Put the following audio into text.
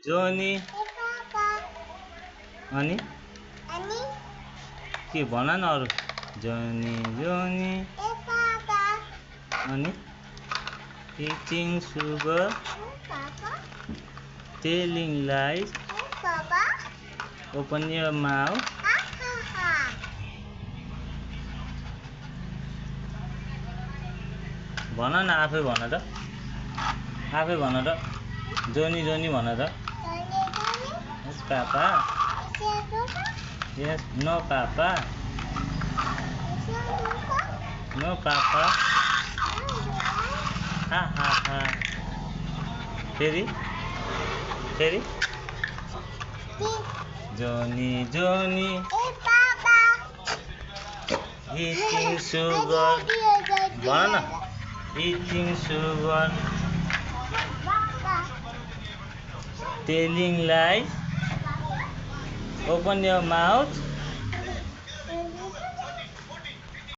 जोनी अनि के भन न अरू जोनी जोनी अनि eating sugar telling lies open your mouth भन न आफै भन त जोनी जोनी भन त yes papa yes no papa no papa ha ha ha फेरि जोनी जोनी eating sugar भन न eating sugar telling lies open your mouth